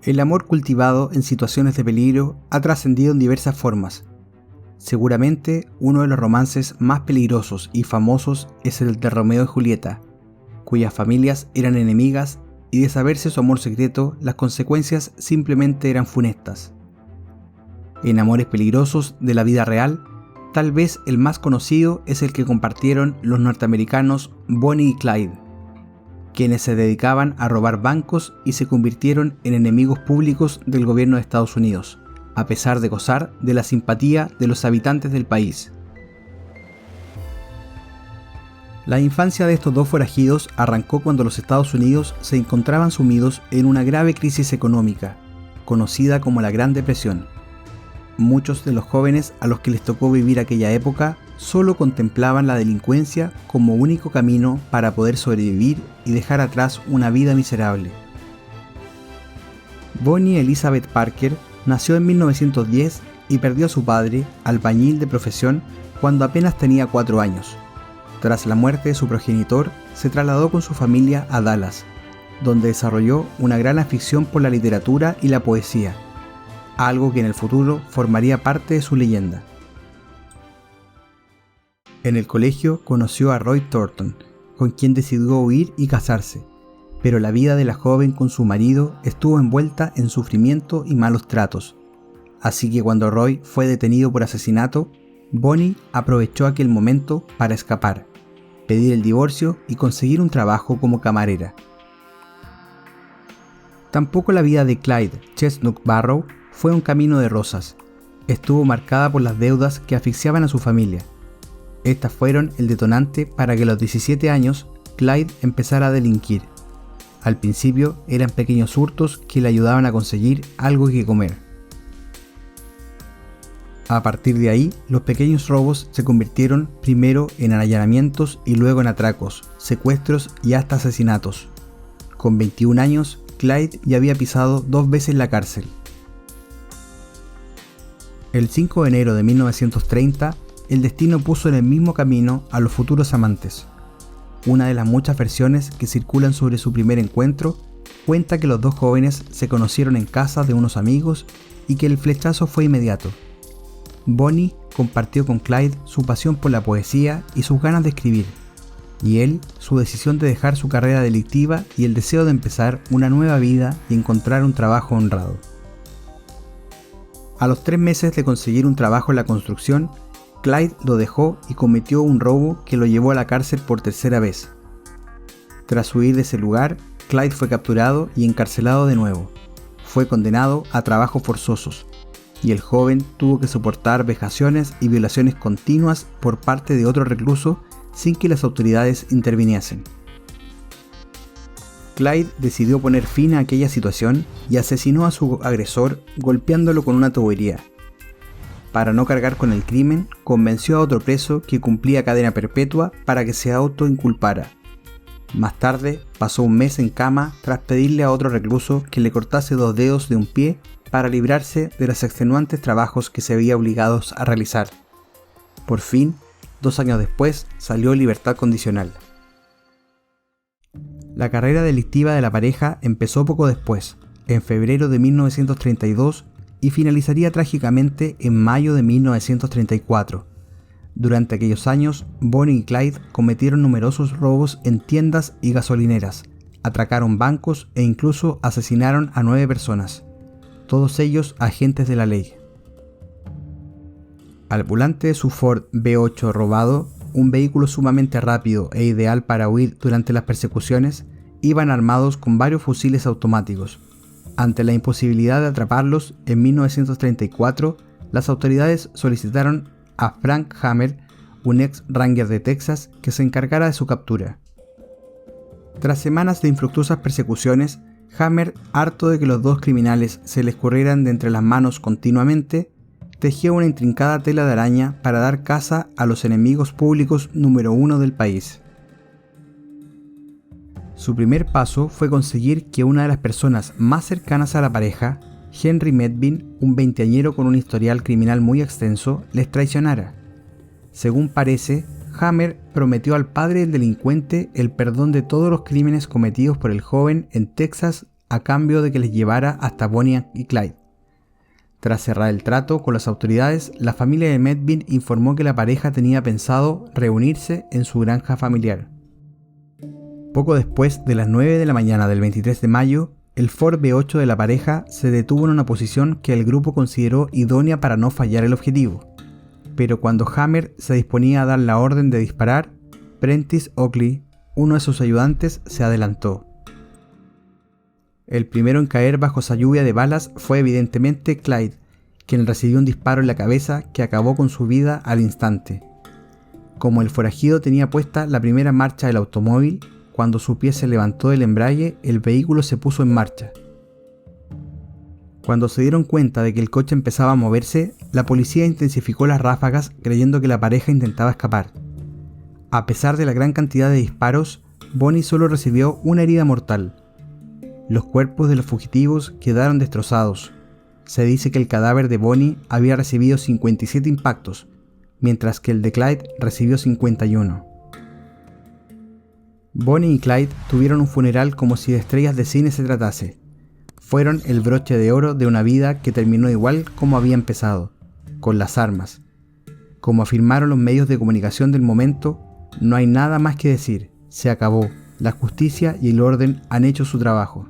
El amor cultivado en situaciones de peligro ha trascendido en diversas formas. Seguramente uno de los romances más peligrosos y famosos es el de Romeo y Julieta, cuyas familias eran enemigas y de saberse su amor secreto, las consecuencias simplemente eran funestas. En amores peligrosos de la vida real, tal vez el más conocido es el que compartieron los norteamericanos Bonnie y Clyde, quienes se dedicaban a robar bancos y se convirtieron en enemigos públicos del gobierno de Estados Unidos, a pesar de gozar de la simpatía de los habitantes del país. La infancia de estos dos forajidos arrancó cuando los Estados Unidos se encontraban sumidos en una grave crisis económica, conocida como la Gran Depresión. Muchos de los jóvenes a los que les tocó vivir aquella época solo contemplaban la delincuencia como único camino para poder sobrevivir y dejar atrás una vida miserable. Bonnie Elizabeth Parker nació en 1910 y perdió a su padre, albañil de profesión, cuando apenas tenía 4 años. Tras la muerte de su progenitor, se trasladó con su familia a Dallas, donde desarrolló una gran afición por la literatura y la poesía, algo que en el futuro formaría parte de su leyenda. En el colegio conoció a Roy Thornton, con quien decidió huir y casarse, pero la vida de la joven con su marido estuvo envuelta en sufrimiento y malos tratos. Así que cuando Roy fue detenido por asesinato, Bonnie aprovechó aquel momento para escapar, pedir el divorcio y conseguir un trabajo como camarera. Tampoco la vida de Clyde Chestnut Barrow fue un camino de rosas. Estuvo marcada por las deudas que asfixiaban a su familia. Estas fueron el detonante para que a los 17 años Clyde empezara a delinquir. Al principio eran pequeños hurtos que le ayudaban a conseguir algo que comer. A partir de ahí, los pequeños robos se convirtieron primero en allanamientos y luego en atracos, secuestros y hasta asesinatos. Con 21 años, Clyde ya había pisado 2 veces la cárcel. El 5 de enero de 1930, el destino puso en el mismo camino a los futuros amantes. Una de las muchas versiones que circulan sobre su primer encuentro cuenta que los dos jóvenes se conocieron en casa de unos amigos y que el flechazo fue inmediato. Bonnie compartió con Clyde su pasión por la poesía y sus ganas de escribir, y él su decisión de dejar su carrera delictiva y el deseo de empezar una nueva vida y encontrar un trabajo honrado. A los 3 meses de conseguir un trabajo en la construcción, Clyde lo dejó y cometió un robo que lo llevó a la cárcel por 3ª vez. Tras huir de ese lugar, Clyde fue capturado y encarcelado de nuevo. Fue condenado a trabajos forzosos, y el joven tuvo que soportar vejaciones y violaciones continuas por parte de otro recluso sin que las autoridades interviniesen. Clyde decidió poner fin a aquella situación y asesinó a su agresor golpeándolo con una tubería. Para no cargar con el crimen, convenció a otro preso que cumplía cadena perpetua para que se autoinculpara. Más tarde, pasó un mes en cama tras pedirle a otro recluso que le cortase 2 dedos de un pie para librarse de los extenuantes trabajos que se veía obligados a realizar. Por fin, 2 años después, salió en libertad condicional. La carrera delictiva de la pareja empezó poco después, en febrero de 1932, y finalizaría trágicamente en mayo de 1934. Durante aquellos años, Bonnie y Clyde cometieron numerosos robos en tiendas y gasolineras, atracaron bancos e incluso asesinaron a 9 personas, todos ellos agentes de la ley. Al volante de su Ford V8 robado, un vehículo sumamente rápido e ideal para huir durante las persecuciones, iban armados con varios fusiles automáticos. Ante la imposibilidad de atraparlos, en 1934, las autoridades solicitaron a Frank Hammer, un ex Ranger de Texas, que se encargara de su captura. Tras semanas de infructuosas persecuciones, Hammer, harto de que los dos criminales se le escurrieran de entre las manos continuamente, tejió una intrincada tela de araña para dar caza a los enemigos públicos número 1 del país. Su primer paso fue conseguir que una de las personas más cercanas a la pareja, Henry Medvin, un veinteañero con un historial criminal muy extenso, les traicionara. Según parece, Hammer prometió al padre del delincuente el perdón de todos los crímenes cometidos por el joven en Texas a cambio de que les llevara hasta Bonnie y Clyde. Tras cerrar el trato con las autoridades, la familia de Medvin informó que la pareja tenía pensado reunirse en su granja familiar. Poco después de las 9 de la mañana del 23 de mayo, el Ford V8 de la pareja se detuvo en una posición que el grupo consideró idónea para no fallar el objetivo. Pero cuando Hammer se disponía a dar la orden de disparar, Prentice Oakley, uno de sus ayudantes, se adelantó. El primero en caer bajo esa lluvia de balas fue evidentemente Clyde, quien recibió un disparo en la cabeza que acabó con su vida al instante. Como el forajido tenía puesta la primera marcha del automóvil, cuando su pie se levantó del embrague, el vehículo se puso en marcha. Cuando se dieron cuenta de que el coche empezaba a moverse, la policía intensificó las ráfagas creyendo que la pareja intentaba escapar. A pesar de la gran cantidad de disparos, Bonnie solo recibió una herida mortal. Los cuerpos de los fugitivos quedaron destrozados. Se dice que el cadáver de Bonnie había recibido 57 impactos, mientras que el de Clyde recibió 51. Bonnie y Clyde tuvieron un funeral como si de estrellas de cine se tratase. Fueron el broche de oro de una vida que terminó igual como había empezado, con las armas. Como afirmaron los medios de comunicación del momento, no hay nada más que decir, se acabó, la justicia y el orden han hecho su trabajo.